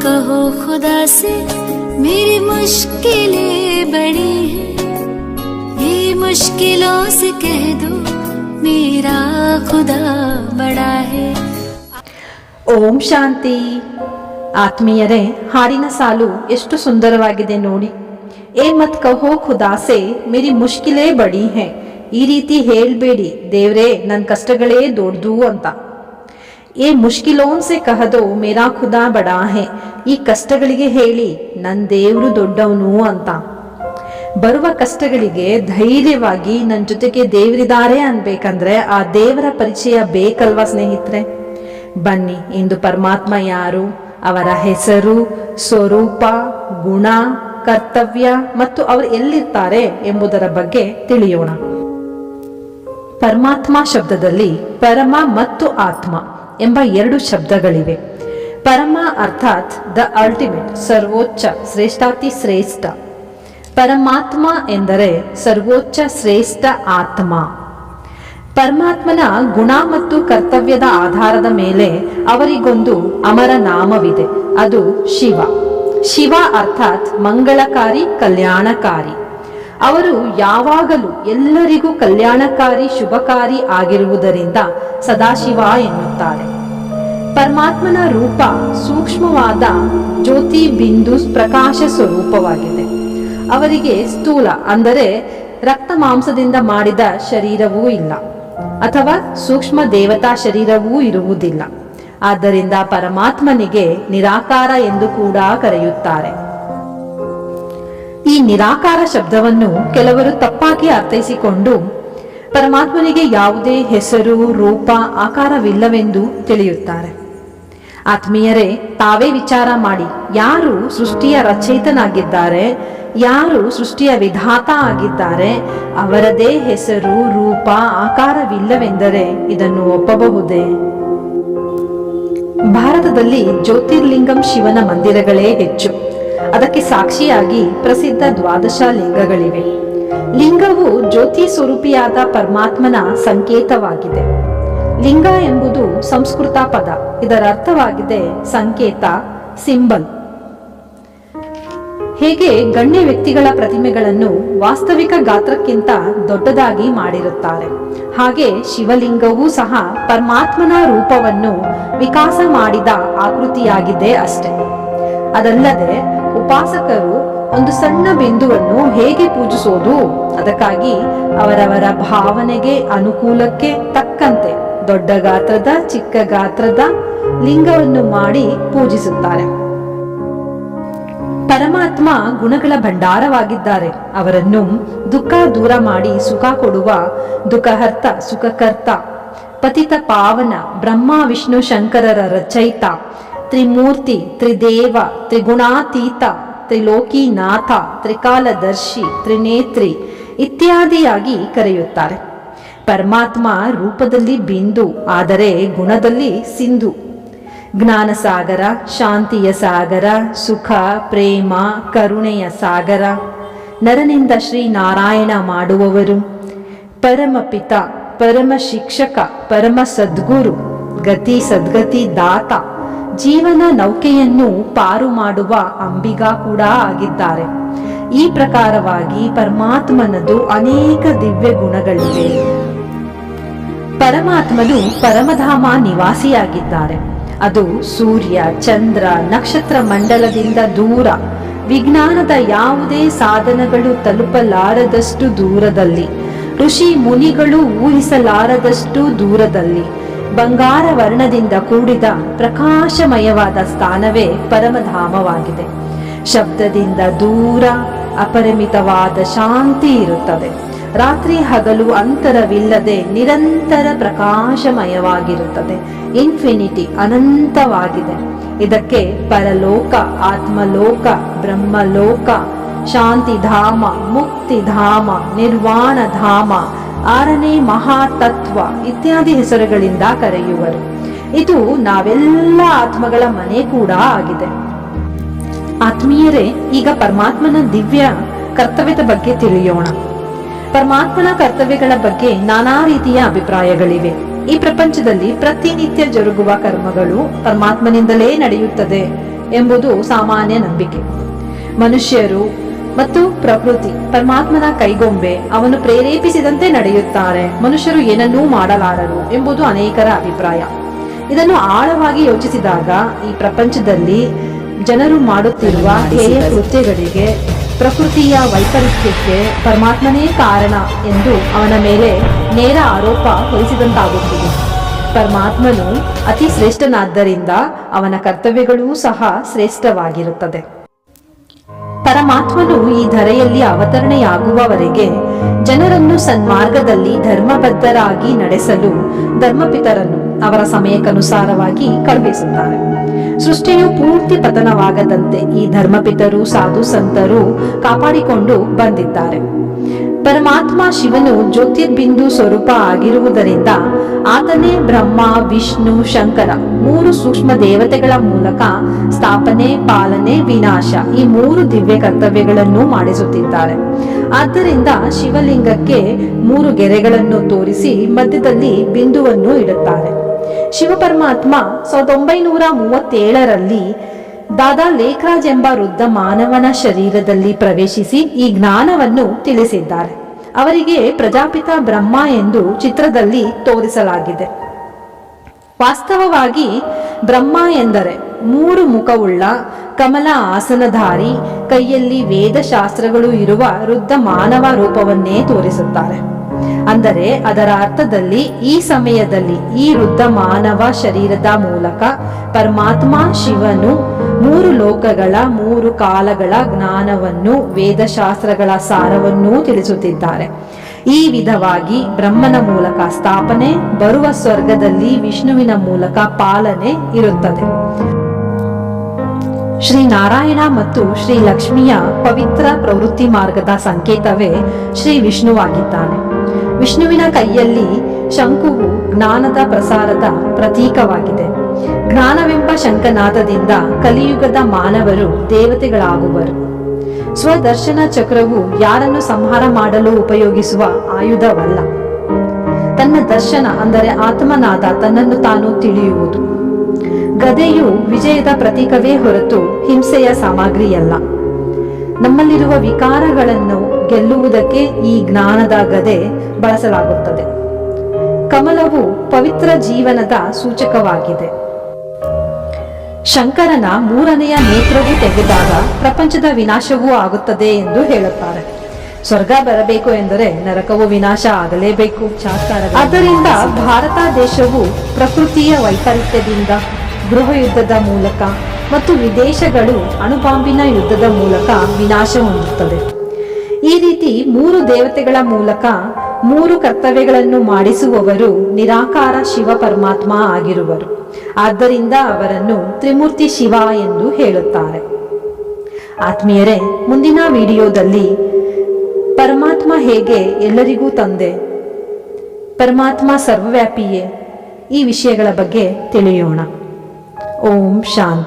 कहो खुदा से मेरी मुश्किलें बड़ी हैं, ये मुश्किलों से कह दो मेरा खुदा बड़ा है. ಓಂ ಶಾಂತಿ. ಆತ್ಮೀಯರೇ, ಹಾಡಿನ ಸಾಲು ಎಷ್ಟು ಸುಂದರವಾಗಿದೆ ನೋಡಿ. ಏ ಮತ್ ಕಹೋ ಖುದಾಸೆ ಮೇರಿ ಮುಷ್ಕಿಲೇ ಬಡಿ ಹೇ. ಈ ರೀತಿ ಹೇಳ್ಬೇಡಿ ದೇವ್ರೇ ನನ್ನ ಕಷ್ಟಗಳೇ ದೊಡ್ಡದು ಅಂತ. ಏ ಮುಷ್ಕಿಲೋನ್ ಸೆ ಕಹದೋ ಮೇರಾ ಖುದಾ ಬಡಾ ಹೇ. ಈ ಕಷ್ಟಗಳಿಗೆ ಹೇಳಿ ನನ್ನ ದೇವ್ರು ದೊಡ್ಡವನು ಅಂತ. ಬರುವ ಕಷ್ಟಗಳಿಗೆ ಧೈರ್ಯವಾಗಿ ನನ್ನ ಜೊತೆಗೆ ದೇವರಿದ್ದಾರೆ ಅನ್ಬೇಕಂದ್ರೆ ಆ ದೇವರ ಪರಿಚಯ ಬೇಕಲ್ವಾ ಸ್ನೇಹಿತರೆ? ಬನ್ನಿ, ಇಂದು ಪರಮಾತ್ಮ ಯಾರು, ಅವರ ಹೆಸರು, ಸ್ವರೂಪ, ಗುಣ, ಕರ್ತವ್ಯ ಮತ್ತು ಅವರು ಎಲ್ಲಿರ್ತಾರೆ ಎಂಬುದರ ಬಗ್ಗೆ ತಿಳಿಯೋಣ. ಪರಮಾತ್ಮ ಶಬ್ದದಲ್ಲಿ ಪರಮ ಮತ್ತು ಆತ್ಮ ಎಂಬ ಎರಡು ಶಬ್ದಗಳಿವೆ. ಪರಮ ಅರ್ಥಾತ್ ದ ಅಲ್ಟಿಮೇಟ್, ಸರ್ವೋಚ್ಚ, ಶ್ರೇಷ್ಠಾತಿ ಶ್ರೇಷ್ಠ. ಪರಮಾತ್ಮ ಎಂದರೆ ಸರ್ವೋಚ್ಚ ಶ್ರೇಷ್ಠ ಆತ್ಮ. ಪರಮಾತ್ಮನ ಗುಣ ಮತ್ತು ಕರ್ತವ್ಯದ ಆಧಾರದ ಮೇಲೆ ಅವರಿಗೊಂದು ಅಮರ ನಾಮವಿದೆ, ಅದು ಶಿವ. ಶಿವ ಅರ್ಥಾತ್ ಮಂಗಳಕಾರಿ, ಕಲ್ಯಾಣಕಾರಿ. ಅವರು ಯಾವಾಗಲೂ ಎಲ್ಲರಿಗೂ ಕಲ್ಯಾಣಕಾರಿ, ಶುಭಕಾರಿ ಆಗಿರುವುದರಿಂದ ಸದಾಶಿವ ಎನ್ನುತ್ತಾರೆ. ಪರಮಾತ್ಮನ ರೂಪ ಸೂಕ್ಷ್ಮವಾದ ಜ್ಯೋತಿ ಬಿಂದು ಪ್ರಕಾಶ ಸ್ವರೂಪವಾಗಿದೆ. ಅವರಿಗೆ ಸ್ಥೂಲ ಅಂದರೆ ರಕ್ತ ಮಾಂಸದಿಂದ ಮಾಡಿದ ಶರೀರವೂ ಇಲ್ಲ, ಅಥವಾ ಸೂಕ್ಷ್ಮ ದೇವತಾ ಶರೀರವೂ ಇರುವುದಿಲ್ಲ. ಆದ್ದರಿಂದ ಪರಮಾತ್ಮನಿಗೆ ನಿರಾಕಾರ ಎಂದು ಕೂಡ ಕರೆಯುತ್ತಾರೆ. ಈ ನಿರಾಕಾರ ಶಬ್ದವನ್ನು ಕೆಲವರು ತಪ್ಪಾಗಿ ಅರ್ಥೈಸಿಕೊಂಡು ಪರಮಾತ್ಮನಿಗೆ ಯಾವುದೇ ಹೆಸರು, ರೂಪ, ಆಕಾರವಿಲ್ಲವೆಂದು ತಿಳಿಯುತ್ತಾರೆ. ಆತ್ಮೀಯರೇ, ತಾವೇ ವಿಚಾರ ಮಾಡಿ, ಯಾರು ಸೃಷ್ಟಿಯ ರಚಯಿತನಾಗಿದ್ದಾರೆ, ಯಾರು ಸೃಷ್ಟಿಯ ವಿಧಾತ ಆಗಿದ್ದಾರೆ, ಅವರದೇ ಹೆಸರು, ರೂಪ, ಆಕಾರವಿಲ್ಲವೆಂದರೆ ಇದನ್ನು ಒಪ್ಪಬಹುದೇ? ಭಾರತದಲ್ಲಿ ಜ್ಯೋತಿರ್ಲಿಂಗಂ ಶಿವನ ಮಂದಿರಗಳೇ ಹೆಚ್ಚು. ಅದಕ್ಕೆ ಸಾಕ್ಷಿಯಾಗಿ ಪ್ರಸಿದ್ಧ ದ್ವಾದಶ ಲಿಂಗಗಳಿವೆ. ಲಿಂಗವು ಜ್ಯೋತಿ ಸ್ವರೂಪಿಯಾದ ಪರಮಾತ್ಮನ ಸಂಕೇತವಾಗಿದೆ. ಲಿಂಗ ಎಂಬುದು ಸಂಸ್ಕೃತ ಪದ. ಇದರ ಅರ್ಥವಾಗಿದೆ ಸಂಕೇತ, ಸಿಂಬಲ್. ಹೇಗೆ ಗಣ್ಯ ವ್ಯಕ್ತಿಗಳ ಪ್ರತಿಮೆಗಳನ್ನು ವಾಸ್ತವಿಕ ಗಾತ್ರಕ್ಕಿಂತ ದೊಡ್ಡದಾಗಿ ಮಾಡಿರುತ್ತಾರೆ, ಹಾಗೆ ಶಿವಲಿಂಗವೂ ಸಹ ಪರಮಾತ್ಮನ ರೂಪವನ್ನು ವಿಕಾಸ ಮಾಡಿದ ಆಕೃತಿಯಾಗಿದೆ ಅಷ್ಟೆ. ಅದಲ್ಲದೆ ಉಪಾಸಕರು ಒಂದು ಸಣ್ಣ ಬಿಂದುವನ್ನು ಹೇಗೆ ಪೂಜಿಸೋದು, ಅದಕ್ಕಾಗಿ ಅವರವರ ಭಾವನೆಗೆ ಅನುಕೂಲಕ್ಕೆ ತಕ್ಕಂತೆ ದೊಡ್ಡ ಗಾತ್ರದ, ಚಿಕ್ಕ ಗಾತ್ರದ ಲಿಂಗವನ್ನು ಮಾಡಿ ಪೂಜಿಸುತ್ತಾರೆ. ಪರಮಾತ್ಮ ಗುಣಗಳ ಭಂಡಾರವಾಗಿದ್ದಾರೆ. ಅವರನ್ನು ದುಃಖ ದೂರ ಮಾಡಿ ಸುಖ ಕೊಡುವ ದುಃಖಹರ್ತ, ಸುಖಕರ್ತ, ಪತಿತ ಪಾವನ, ಬ್ರಹ್ಮ ವಿಷ್ಣು ಶಂಕರರ ರಚಯಿತ, ತ್ರಿಮೂರ್ತಿ, ತ್ರಿದೇವ, ತ್ರಿಗುಣಾತೀತ, ತ್ರಿಲೋಕಿನಾಥ, ತ್ರಿಕಾಲದರ್ಶಿ, ತ್ರಿನೇತ್ರಿ ಇತ್ಯಾದಿಯಾಗಿ ಕರೆಯುತ್ತಾರೆ. ಪರಮಾತ್ಮ ರೂಪದಲ್ಲಿ ಬಿಂದು, ಆದರೆ ಗುಣದಲ್ಲಿ ಸಿಂಧು. ಜ್ಞಾನ ಸಾಗರ, ಶಾಂತಿಯ ಸಾಗರ, ಸುಖ, ಪ್ರೇಮ, ಕರುಣೆಯ ಸಾಗರ. ನರನಿಂದ ಶ್ರೀನಾರಾಯಣ ಮಾಡುವವರು, ಪರಮ ಪಿತ, ಪರಮ ಶಿಕ್ಷಕ, ಪರಮ ಸದ್ಗುರು, ಗತಿ ಸದ್ಗತಿ ದಾತ, ಜೀವನ ನೌಕೆಯನ್ನು ಪಾರು ಮಾಡುವ ಅಂಬಿಗ ಕೂಡ ಆಗಿದ್ದಾರೆ. ಈ ಪ್ರಕಾರವಾಗಿ ಪರಮಾತ್ಮನದು ಅನೇಕ ದಿವ್ಯ ಗುಣಗಳಿವೆ. ಪರಮಾತ್ಮನು ಪರಮಧಾಮ ನಿವಾಸಿಯಾಗಿದ್ದಾರೆ. ಅದು ಸೂರ್ಯ, ಚಂದ್ರ, ನಕ್ಷತ್ರ ಮಂಡಲದಿಂದ ದೂರ, ವಿಜ್ಞಾನದ ಯಾವುದೇ ಸಾಧನಗಳು ತಲುಪಲಾರದಷ್ಟು ದೂರದಲ್ಲಿ, ಋಷಿ ಮುನಿಗಳು ಊಹಿಸಲಾರದಷ್ಟು ದೂರದಲ್ಲಿ, ಬಂಗಾರ ವರ್ಣದಿಂದ ಕೂಡಿದ ಪ್ರಕಾಶಮಯವಾದ ಸ್ಥಾನವೇ ಪರಮಧಾಮವಾಗಿದೆ. ಶಬ್ದದಿಂದ ದೂರ, ಅಪರಿಮಿತವಾದ ಶಾಂತಿ ಇರುತ್ತದೆ. ರಾತ್ರಿ ಹಗಲು ಅಂತರವಿಲ್ಲದೆ ನಿರಂತರ ಪ್ರಕಾಶಮಯವಾಗಿರುತ್ತದೆ. ಇನ್ಫಿನಿಟಿ, ಅನಂತವಾಗಿದೆ. ಇದಕ್ಕೆ ಪರಲೋಕ, ಆತ್ಮಲೋಕ, ಬ್ರಹ್ಮಲೋಕ, ಶಾಂತಿಧಾಮ, ಮುಕ್ತಿಧಾಮ, ನಿರ್ವಾಣಧಾಮ, ಆರನೇ ಮಹಾತತ್ವ ಇತ್ಯಾದಿ ಹೆಸರುಗಳಿಂದ ಕರೆಯುವರು. ಇದು ನಾವೆಲ್ಲ ಆತ್ಮಗಳ ಮನೆ ಕೂಡ ಆಗಿದೆ. ಆತ್ಮೀಯರೇ, ಈಗ ಪರಮಾತ್ಮನ ದಿವ್ಯ ಕರ್ತವ್ಯದ ಬಗ್ಗೆ ತಿಳಿಯೋಣ. ಪರಮಾತ್ಮನ ಕರ್ತವ್ಯಗಳ ಬಗ್ಗೆ ನಾನಾ ರೀತಿಯ ಅಭಿಪ್ರಾಯಗಳಿವೆ. ಈ ಪ್ರಪಂಚದಲ್ಲಿ ಪ್ರತಿನಿತ್ಯ ಜರುಗುವ ಕರ್ಮಗಳು ಪರಮಾತ್ಮನಿಂದಲೇ ನಡೆಯುತ್ತದೆ ಎಂಬುದು ಸಾಮಾನ್ಯ ನಂಬಿಕೆ. ಮನುಷ್ಯರು ಮತ್ತು ಪ್ರಕೃತಿ ಪರಮಾತ್ಮನ ಕೈಗೊಂಬೆ, ಅವನು ಪ್ರೇರೇಪಿಸಿದಂತೆ ನಡೆಯುತ್ತಾರೆ, ಮನುಷ್ಯರು ಏನನ್ನೂ ಮಾಡಲಾರರು ಎಂಬುದು ಅನೇಕರ ಅಭಿಪ್ರಾಯ. ಇದನ್ನು ಆಳವಾಗಿ ಯೋಚಿಸಿದಾಗ ಈ ಪ್ರಪಂಚದಲ್ಲಿ ಜನರು ಮಾಡುತ್ತಿರುವ ಹೇಯ ಕೃತ್ಯಗಳಿಗೆ, ಪ್ರಕೃತಿಯ ವೈಪರೀತ್ಯಕ್ಕೆ ಪರಮಾತ್ಮನೇ ಕಾರಣ ಎಂದು ಅವನ ಮೇಲೆ ನೇರ ಆರೋಪ ಹೊರಿಸಿದಂತಾಗುತ್ತದೆ. ಪರಮಾತ್ಮನು ಅತಿ ಶ್ರೇಷ್ಠನಾದ್ದರಿಂದ ಅವನ ಕರ್ತವ್ಯಗಳೂ ಸಹ ಶ್ರೇಷ್ಠವಾಗಿರುತ್ತದೆ. ಪರಮಾತ್ಮನು ಈ ಧರೆಯಲ್ಲಿ ಅವತರಣೆಯಾಗುವವರೆಗೆ ಜನರನ್ನು ಸನ್ಮಾರ್ಗದಲ್ಲಿ ಧರ್ಮಬದ್ಧರಾಗಿ ನಡೆಸಲು ಧರ್ಮಪಿತರನ್ನು ಅವರ ಸಮಯಕ್ಕನುಸಾರವಾಗಿ ಕಳುಹಿಸುತ್ತಾರೆ. ಸೃಷ್ಟಿಯು ಪೂರ್ತಿ ಪತನವಾಗದಂತೆ ಈ ಧರ್ಮಪಿತರು ಸಾಧು ಸಂತರು ಕಾಪಾಡಿಕೊಂಡು ಬಂದಿದ್ದಾರೆ. ಪರಮಾತ್ಮ ಶಿವನು ಜ್ಯೋತಿರ್ಬಿಂದು ಸ್ವರೂಪ ಆಗಿರುವುದರಿಂದ ಆತನೇ ಬ್ರಹ್ಮ, ವಿಷ್ಣು, ಶಂಕರ ಮೂರು ಸೂಕ್ಷ್ಮ ದೇವತೆಗಳ ಮೂಲಕ ಸ್ಥಾಪನೆ, ಪಾಲನೆ, ವಿನಾಶ ಈ ಮೂರು ದಿವ್ಯ ಕರ್ತವ್ಯಗಳನ್ನು ಮಾಡಿಸುತ್ತಿದ್ದಾರೆ. ಆದ್ದರಿಂದ ಶಿವಲಿಂಗಕ್ಕೆ 3 ಗೆರೆಗಳನ್ನು ತೋರಿಸಿ ಮಧ್ಯದಲ್ಲಿ ಬಿಂದುವನ್ನು ಇಡುತ್ತಾರೆ. ಶಿವ ಪರಮಾತ್ಮ 1937ರಲ್ಲಿ ದಾದಾ ಲೇಖರಾಜ್ ಎಂಬ ವೃದ್ಧ ಮಾನವನ ಶರೀರದಲ್ಲಿ ಪ್ರವೇಶಿಸಿ ಈ ಜ್ಞಾನವನ್ನು ತಿಳಿಸಿದ್ದಾರೆ. ಅವರಿಗೆ ಪ್ರಜಾಪಿತ ಬ್ರಹ್ಮ ಎಂದು ಚಿತ್ರದಲ್ಲಿ ತೋರಿಸಲಾಗಿದೆ. ವಾಸ್ತವವಾಗಿ ಬ್ರಹ್ಮ ಎಂದರೆ 3 ಮುಖವುಳ್ಳ ಕಮಲ ಆಸನಧಾರಿ, ಕೈಯಲ್ಲಿ ವೇದಶಾಸ್ತ್ರಗಳು ಇರುವ ವೃದ್ಧ ಮಾನವ ರೂಪವನ್ನೇ ತೋರಿಸುತ್ತಾರೆ. ಅಂದರೆ ಅದರ ಅರ್ಥದಲ್ಲಿ ಈ ಸಮಯದಲ್ಲಿ ಈ ವೃದ್ಧ ಮಾನವ ಶರೀರದ ಮೂಲಕ ಪರಮಾತ್ಮ ಶಿವನು 3 ಲೋಕಗಳ 3 ಕಾಲಗಳ ಜ್ಞಾನವನ್ನು, ವೇದಶಾಸ್ತ್ರಗಳ ಸಾರವನ್ನೂ ತಿಳಿಸುತ್ತಿದ್ದಾರೆ. ಈ ವಿಧವಾಗಿ ಬ್ರಹ್ಮನ ಮೂಲಕ ಸ್ಥಾಪನೆ, ಬರುವ ಸ್ವರ್ಗದಲ್ಲಿ ವಿಷ್ಣುವಿನ ಮೂಲಕ ಪಾಲನೆ ಇರುತ್ತದೆ. ಶ್ರೀ ನಾರಾಯಣ ಮತ್ತು ಶ್ರೀ ಲಕ್ಷ್ಮಿಯ ಪವಿತ್ರ ಪ್ರವೃತ್ತಿ ಮಾರ್ಗದ ಸಂಕೇತವೇ ಶ್ರೀ ವಿಷ್ಣುವಾಗಿದ್ದಾನೆ. ವಿಷ್ಣುವಿನ ಕೈಯಲ್ಲಿ ಶಂಕುವು ಜ್ಞಾನದ ಪ್ರಸಾರದ ಪ್ರತೀಕವಾಗಿದೆ. ಜ್ಞಾನವೆಂಬ ಶಂಖನಾದದಿಂದ ಕಲಿಯುಗದ ಮಾನವರು ದೇವತೆಗಳಾಗುವರು. ಸ್ವದರ್ಶನ ಚಕ್ರವು ಯಾರನ್ನು ಸಂಹಾರ ಮಾಡಲು ಉಪಯೋಗಿಸುವ ಆಯುಧವಲ್ಲ. ತನ್ನ ದರ್ಶನ ಅಂದರೆ ಆತ್ಮನಾದ ತನ್ನನ್ನು ತಾನು ತಿಳಿಯುವುದು. ಗದೆಯು ವಿಜಯದ ಪ್ರತೀಕವೇ ಹೊರತು ಹಿಂಸೆಯ ಸಾಮಗ್ರಿಯಲ್ಲ. ನಮ್ಮಲ್ಲಿರುವ ವಿಕಾರಗಳನ್ನು ಗೆಲ್ಲುವುದಕ್ಕೆ ಈ ಜ್ಞಾನದ ಗದೆ ಬಳಸಲಾಗುತ್ತದೆ. ಕಮಲವು ಪವಿತ್ರ ಜೀವನದ ಸೂಚಕವಾಗಿದೆ. ಶಂಕರನ 3ನೆಯ ನೇತ್ರವು ತೆಗೆದಾಗ ಪ್ರಪಂಚದ ವಿನಾಶವೂ ಆಗುತ್ತದೆ ಎಂದು ಹೇಳುತ್ತಾರೆ. ಸ್ವರ್ಗ ಬರಬೇಕು ಎಂದರೆ ನರಕವು ವಿನಾಶ ಆಗಲೇಬೇಕು. ಆದ್ದರಿಂದ ಭಾರತ ದೇಶವು ಪ್ರಕೃತಿಯ ವೈಪರೀತ್ಯದಿಂದ, ಗೃಹ ಯುದ್ಧದ ಮೂಲಕ ಮತ್ತು ವಿದೇಶಗಳು ಅಣುಬಾಂಬಿನ ಯುದ್ಧದ ಮೂಲಕ ವಿನಾಶ ಹೊಂದುತ್ತದೆ. ಈ ರೀತಿ 3 ದೇವತೆಗಳ ಮೂಲಕ 3 ಕರ್ತವ್ಯಗಳನ್ನು ಮಾಡಿಸುವವರು ನಿರಾಕಾರ ಶಿವ ಪರಮಾತ್ಮ ಆಗಿರುವರು. ಆದ್ದರಿಂದ ಅವರನ್ನು ತ್ರಿಮೂರ್ತಿ ಶಿವ ಎಂದು ಹೇಳುತ್ತಾರೆ. ಆತ್ಮೀಯರೇ, ಮುಂದಿನ ವಿಡಿಯೋದಲ್ಲಿ ಪರಮಾತ್ಮ ಹೇಗೆ ಎಲ್ಲರಿಗೂ ತಂದೆ, ಪರಮಾತ್ಮ ಸರ್ವವ್ಯಾಪಿಯೇ, ಈ ವಿಷಯಗಳ ಬಗ್ಗೆ ತಿಳಿಯೋಣ. ಓಂ ಶಾಂತಿ.